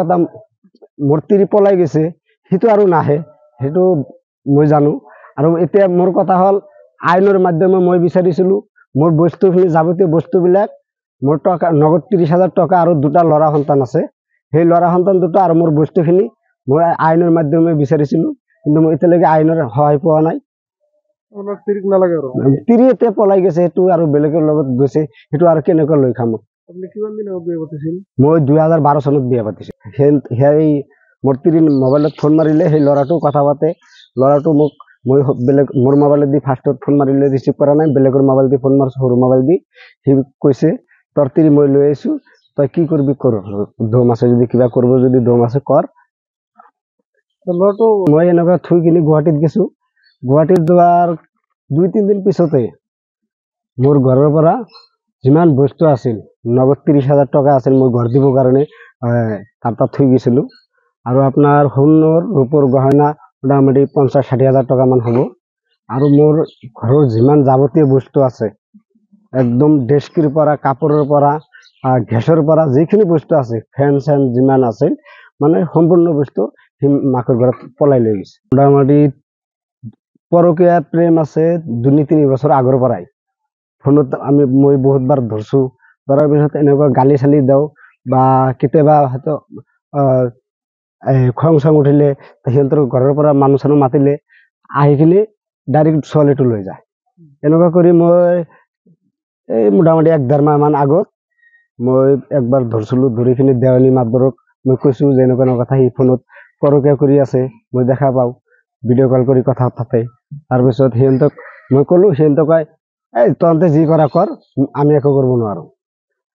এটা মূৰ্তিৰি পলাই গৈছে সেইটো আৰু নাহে, সেইটো মই জানো। আৰু এতিয়া মোৰ কথা হ'ল আইনৰ মাধ্যমে মই বিচাৰিছিলোঁ মোৰ বস্তুখিনি যাৱতীয় বস্তুবিলাক মোৰ টকা নগদ 30,000 টকা আৰু দুটা ল'ৰা সন্তান আছে, সেই ল'ৰা সন্তান দুটা আৰু মোৰ বস্তুখিনি মই আইনৰ মাধ্যমে বিচাৰিছিলোঁ, কিন্তু মই এতিয়ালৈকে আইনৰ সহায় পোৱা নাই। তিৰি এতিয়া পলাই গৈছে, সেইটো আৰু বেলেগৰ লগত গৈছে, সেইটো আৰু কেনেকৈ লৈ খাম। মই 2012 চনত বিয়া পাতিছোঁ। সেই মোৰ তিৰি মোবাইলত ফোন মাৰিলে সেই ল'ৰাটো কথা পাতে, ল'ৰাটো মোক মই বেলেগ মোৰ মোবাইলত দি ফাৰ্ষ্টত ফোন মাৰিলে ৰিচিভ কৰা নাই, বেলেগৰ মোবাইল দি ফোন মাৰিছোঁ, সৰু মোবাইল দি। সি কৈছে তোৰ তিৰি মই লৈ আহিছোঁ, তই কি কৰিবি কৰ, দম আছে যদি কিবা কৰিব যদি দম আছে কৰ। মই এনেকুৱা থৈ কিনি গুৱাহাটীত গৈছোঁ। গুৱাহাটীত যোৱাৰ 2-3 দিন পিছতে মোৰ ঘৰৰ পৰা যিমান বস্তু আছিল নগদ 30,000 টকা আছিল, মই ঘৰ দিবৰ কাৰণে তাত থৈ গৈছিলোঁ। আৰু আপোনাৰ সোণৰ ৰূপৰ গহনা মোটামুটি 50-60,000 টকা মান হ'ব। আৰু মোৰ ঘৰৰ যিমান যাৱতীয় বস্তু আছে একদম ডেস্কিৰ পৰা কাপোৰৰ পৰা গেছৰ পৰা যিখিনি বস্তু আছে ফেন চেন যিমান আছিল মানে সম্পূৰ্ণ বস্তু সি মাকৰ ঘৰত পলাই লৈ গৈছে। মোটামুটি পৰকীয়া প্ৰেম আছে 2-3 বছৰ আগৰ পৰাই। ফোনত মই বহুতবাৰ ধৰছোঁ, ধৰাৰ পিছত এনেকুৱা গালি চালি দিওঁ বা কেতিয়াবা হয়তো খং চং উঠিলে সিহঁতৰ ঘৰৰ পৰা মানুহ চানুহ মাতিলে আহি কিনি ডাইৰেক্ট ছোৱালীটো লৈ যায়। এনেকুৱা কৰি মই এই মোটামুটি 1-1.5 মাহ মান আগত মই একবাৰ ধৰিছিলোঁ, ধৰি কিনি দেৱানী মাতবৰক মই কৈছোঁ যে এনেকুৱা কথা, সি ফোনত পৰকীয়া কৰি আছে, মই দেখা পাওঁ, ভিডিঅ' কল কৰি কথা পাতে। তাৰপিছত সিহঁতক মই ক'লোঁ, সিহঁতক কয় এই তহঁতে যি কৰা কৰ, আমি একো কৰিব নোৱাৰোঁ।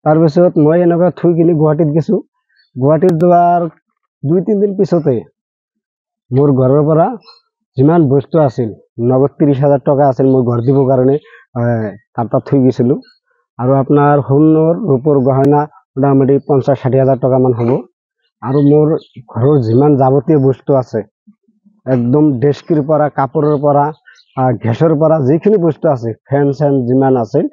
তাৰপিছত মই এনেকুৱা থৈ কিনি গুৱাহাটীত গৈছোঁ। গুৱাহাটীত যোৱাৰ 2-3 দিন পিছতে মোৰ ঘৰৰ পৰা যিমান বস্তু আছিল নগদ 30,000 টকা আছিল, মই ঘৰ দিবৰ কাৰণে তাত থৈ গৈছিলোঁ। আৰু আপোনাৰ সোণৰ ৰূপৰ গহনা মোটামুটি 50-60,000 টকা মান হ'ব। আৰু মোৰ ঘৰৰ যিমান যাৱতীয় বস্তু আছে একদম ডেস্কিৰ পৰা কাপোৰৰ পৰা গেছৰ পৰা যিখিনি বস্তু আছে ফেন চেন যিমান আছিল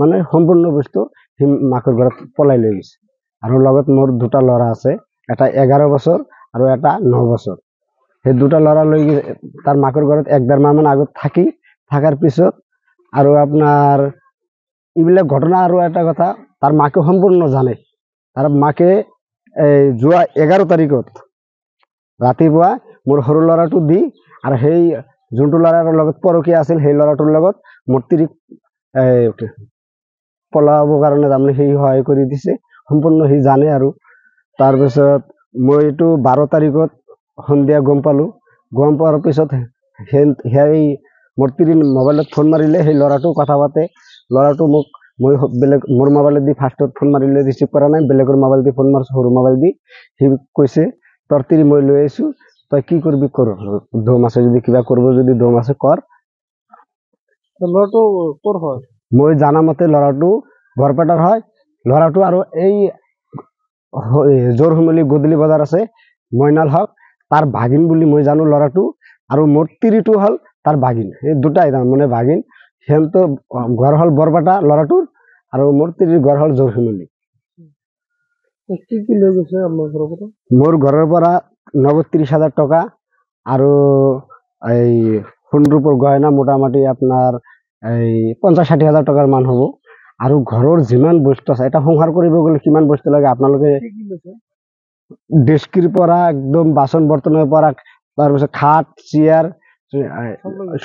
মানে সম্পূৰ্ণ বস্তু সি মাকৰ ঘৰত পলাই লৈ গৈছে। আৰু লগত মোৰ দুটা ল'ৰা আছে, এটা 11 বছৰ আৰু এটা 9 বছৰ। সেই দুটা ল'ৰা লৈ তাৰ মাকৰ ঘৰত 1-1.5 মাহ মান আগত থাকাৰ পিছত আৰু আপোনাৰ এইবিলাক ঘটনা। আৰু এটা কথা, তাৰ মাকে সম্পূৰ্ণ জানে। তাৰ মাকে যোৱা 11 তাৰিখত ৰাতিপুৱা মোৰ সৰু ল'ৰাটো দি আৰু সেই যোনটো ল'ৰাৰ লগত পৰকীয়া আছিল সেই ল'ৰাটোৰ লগত মোৰ তিৰিক পলাবৰ কাৰণে তাৰমানে সি সহায় কৰি দিছে, সম্পূৰ্ণ সি জানে। আৰু তাৰপিছত মই এইটো 12 তাৰিখত সন্ধিয়া গম পালোঁ। গম পোৱাৰ পিছত সেই মোৰ তিৰি মোবাইলত ফোন মাৰিলে সেই ল'ৰাটো কথা পাতে, ল'ৰাটো মোক মই বেলেগ মোৰ মোবাইলত দি ফাৰ্ষ্টত ফোন মাৰিলে ৰিচিভ কৰা নাই, বেলেগৰ মোবাইল দি ফোন মাৰিছোঁ, সৰু মোবাইল দি। সি কৈছে তোৰ তিৰি মই লৈ আহিছোঁ, তই কি কৰিবি কৰ, দম আছে যদি কিবা কৰিব যদি দম আছে কৰ। ল'ৰাটো ক'ৰ হয়? মই জানামতে ল'ৰাটো বৰপেটাৰ হয়। ল'ৰাটো আৰু এই জোৰশিমলী গধূলি বজাৰ আছে মইনাল হক তাৰ ভাগিন বুলি মই জানো ল'ৰাটো। আৰু মোৰ তিৰিটো হ'ল তাৰ ভাগিন, এই দুটাই তাৰমানে ভাগিন। সিহঁতৰ ঘৰ হ'ল বৰপেটা ল'ৰাটোৰ, আৰু মোৰ তিৰিৰ ঘৰ হ'ল জোৰশিমলী। কি লৈ গৈছে আপোনাৰ ঘৰৰ পৰা? মোৰ ঘৰৰ পৰা নগদ 30,000 টকা আৰু এই সোণ ৰূপৰ গহনা মোটামুটি আপোনাৰ এই 50-60,000 টকাৰ মান হ'ব। আৰু ঘৰৰ যিমান বস্তু আছে, এটা সংসাৰ কৰিব গ'লে কিমান বস্তু লাগে আপোনালোকে, ডেস্কিৰ পৰা একদম বাচন বৰ্তনৰ পৰা তাৰপিছত খাট চেয়াৰ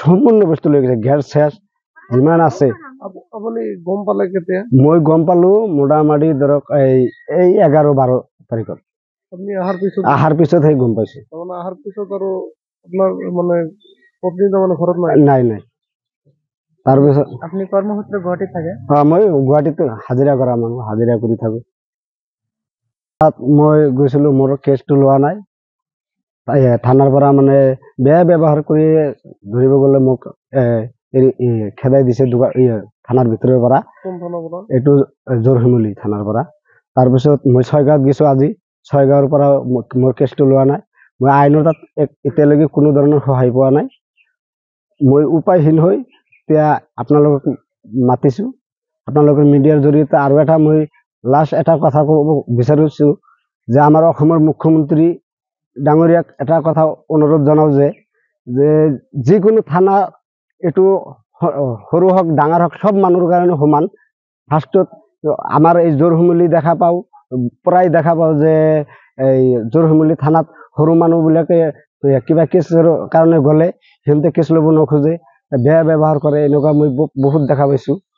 সম্পূৰ্ণ বস্তু লৈ গৈছে, গেছ চেছ যিমান আছে। আপুনি গম পালে কেতিয়া? মই গম পালোঁ মোটামুটি ধৰক এই 11-12 তাৰিখত। আপুনি অহাৰ পিছতহে গম পাইছোঁ। অহাৰ পিছত আৰু আপোনাৰ মানে পত্নী তাৰমানে ঘৰত নাই? নাই। তাৰপিছত আপুনি কৰ্মসূত্ৰে গুৱাহাটীত থাকে? মই গুৱাহাটীত হাজিৰা কৰা মানুহ, হাজিৰা কৰি থাকোঁ। তাত মই গৈছিলোঁ, মোৰ কেছটো লোৱা নাই। থানাৰ পৰা মানে বেয়া ব্যৱহাৰ কৰি ধৰিব গ'লে মোক খেদাই দিছে থানাৰ ভিতৰৰ পৰা। এইটো জোৰশিমলী থানাৰ পৰা। তাৰপিছত মই 6গাঁৱত গৈছোঁ আজি, 6গাঁৱৰ পৰা মোৰ কেছটো লোৱা নাই। মই আইনৰ তাত এতিয়ালৈকে কোনো ধৰণৰ সহায় পোৱা নাই। মই উপায়হীন হৈ এতিয়া আপোনালোকক মাতিছোঁ, আপোনালোকৰ মিডিয়াৰ জৰিয়তে। আৰু এটা মই লাষ্ট এটা কথা ক'ব বিচাৰিছোঁ যে আমাৰ অসমৰ মুখ্যমন্ত্ৰী ডাঙৰীয়াক এটা কথা অনুৰোধ জনাওঁ যে যিকোনো থানা এইটো সৰু হওক ডাঙৰ হওক সব মানুহৰ কাৰণে সমান। ফাৰ্ষ্টত আমাৰ এই জোৰশিমুলী দেখা পাওঁ, প্ৰায় দেখা পাওঁ যে এই জোৰশিমুলী থানাত সৰু মানুহবিলাকে কিবা কেছৰ কাৰণে গ'লে সিহঁতে কেছ ল'ব নোখোজে, বেয়া ব্যৱহাৰ কৰে, এনেকুৱা মই বহুত দেখা পাইছোঁ।